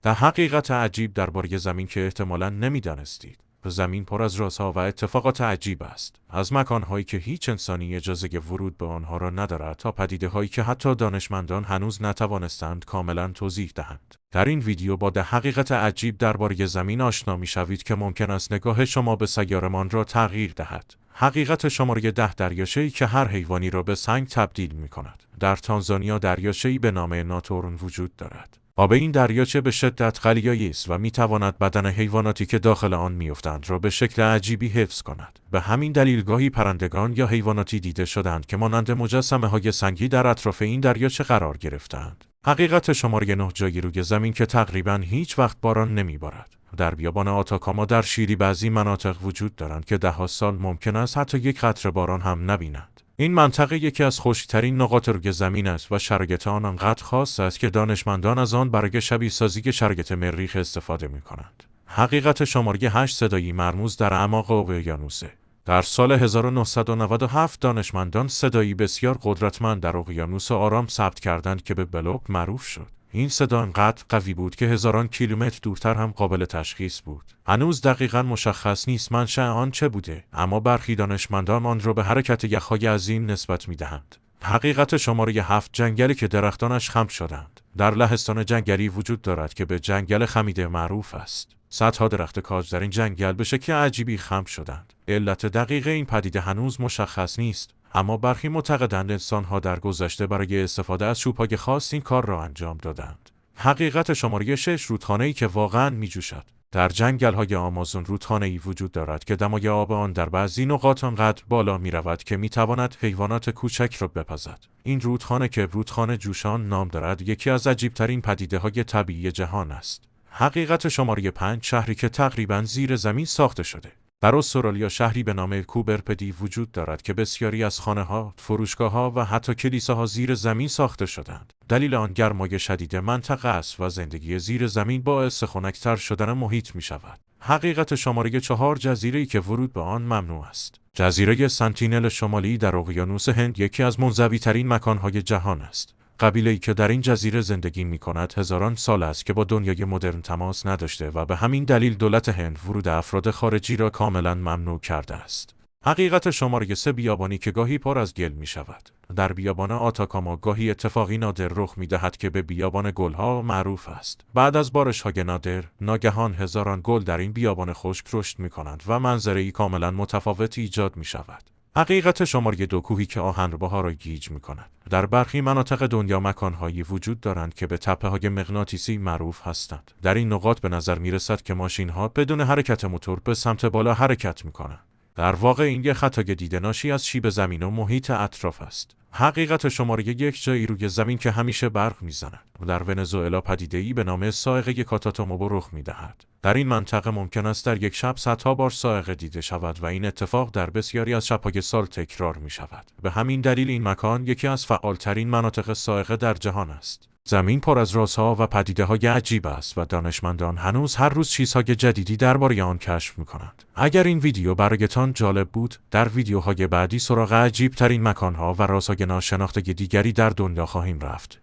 در حقیقت عجیب درباره زمین که احتمالاً نمی‌دانستید. زمین پر از رازها و اتفاقات عجیب است. از مکان‌هایی که هیچ انسانی اجازه ورود به آنها را ندارد تا پدیده‌هایی که حتی دانشمندان هنوز نتوانستند کاملاً توضیح دهند. در این ویدیو با حقیقت عجیب درباره زمین آشنا می‌شوید که ممکن است نگاه شما به سیاره‌مان را تغییر دهد. حقیقت شماره 10 دریاچه‌ای که هر حیوانی را به سنگ تبدیل می‌کند. در تانزانیا دریاچه‌ای به نام ناتورن وجود دارد. آب این دریاچه به شدت غلیایی است و می‌تواند بدن حیواناتی که داخل آن می‌افتند را به شکل عجیبی حفظ کند. به همین دلیل گاهی پرندگان یا حیواناتی دیده شدند که مانند مجسمه‌های سنگی در اطراف این دریاچه قرار گرفتند. حقیقت شماره 9 جایی روی زمین که تقریباً هیچ وقت باران نمی‌بارد. در بیابان آتاکاما در شیلی بعضی مناطق وجود دارند که ده‌ها سال ممکن است حتی یک قطره باران هم نبینند. این منطقه یکی از خشک‌ترین نقاط روی زمین است و شرایط آن آنقدر خاص است که دانشمندان از آن برای شبیه سازی شرایط مریخ استفاده می‌کنند. حقیقت شماره 8 صدایی مرموز در اعماق اقیانوسه. در سال 1997 دانشمندان صدایی بسیار قدرتمند در اقیانوس آرام ثبت کردند که به بلوک معروف شد. این صدا انقدر قوی بود که هزاران کیلومتر دورتر هم قابل تشخیص بود. هنوز دقیقاً مشخص نیست منشأ آن چه بوده، اما برخی دانشمندان آن را به حرکت یخ‌های عظیم نسبت می‌دهند. حقیقت شماره 7 جنگلی که درختانش خم شدند. در لهستان جنگلی وجود دارد که به جنگل خمیده معروف است. صدها درخت کاج در این جنگل به شکل عجیبی خم شدند. علت دقیق این پدیده هنوز مشخص نیست، اما برخی معتقدند انسان‌ها در گذشته برای استفاده از چوب‌های خاص این کار را انجام دادند. حقیقت شماره 6 رودخانه‌ای که واقعاً می‌جوشد. در جنگل‌های آمازون رودخانه‌ای وجود دارد که دمای آب آن در بعضی نقاط آنقدر بالا می‌رود که می‌تواند حیوانات کوچک را بپزد. این رودخانه که رودخانه جوشان نام دارد یکی از عجیب‌ترین پدیده‌های طبیعی جهان است. حقیقت شماره 5 شهری که تقریباً زیر زمین ساخته شده. در استرالیا شهری به نام کوبرپدی وجود دارد که بسیاری از خانه‌ها، فروشگاه‌ها و حتی کلیساها زیر زمین ساخته شدند. دلیل آن گرمای شدید منطقه است و زندگی زیر زمین باعث خنک‌تر شدن محیط می‌شود. حقیقت شماره 4 جزیره‌ای که ورود به آن ممنوع است. جزیره سنتینل شمالی در اقیانوس هند یکی از منزوی‌ترین مکان‌های جهان است. قبیله‌ای که در این جزیره زندگی می‌کند هزاران سال است که با دنیای مدرن تماس نداشته و به همین دلیل دولت هند ورود افراد خارجی را کاملاً ممنوع کرده است. حقیقت شماره 3 بیابانی که گاهی پر از گل می‌شود. در بیابان آتاکاما گاهی اتفاقی نادر رخ می‌دهد که به بیابان گل‌ها معروف است. بعد از بارش‌های نادر، ناگهان هزاران گل در این بیابان خشک رشد می‌کنند و منظره‌ای کاملاً متفاوت ایجاد می‌شود. حقیقت شماره 2 کوهی که آهنرباها را گیج می‌کند. در برخی مناطق دنیا مکان‌هایی وجود دارند که به تپه‌های مغناطیسی معروف هستند. در این نقاط به نظر می‌رسد که ماشین‌ها بدون حرکت موتور به سمت بالا حرکت می‌کنند. در واقع این یک خطای دیده ناشی از شیب زمین و محیط اطراف است. حقیقت شماره 1 جایی روی زمین که همیشه برق می‌زند. در ونزوئلا پدیده‌ای به نام صاعقه کاتاتومو رخ می‌دهد. در این منطقه ممکن است در یک شب صدها بار صاعقه دیده شود و این اتفاق در بسیاری از شب‌های سال تکرار می‌شود. به همین دلیل این مکان یکی از فعالترین مناطق صاعقه در جهان است. زمین پر از رازها و پدیده‌های عجیب است و دانشمندان هنوز هر روز چیزهای جدیدی درباره آن کشف می‌کنند. اگر این ویدیو برایتان جالب بود، در ویدیوهای بعدی سراغ عجیب‌ترین مکان‌ها و رازهای ناشناخته دیگری در دنیا خواهیم رفت.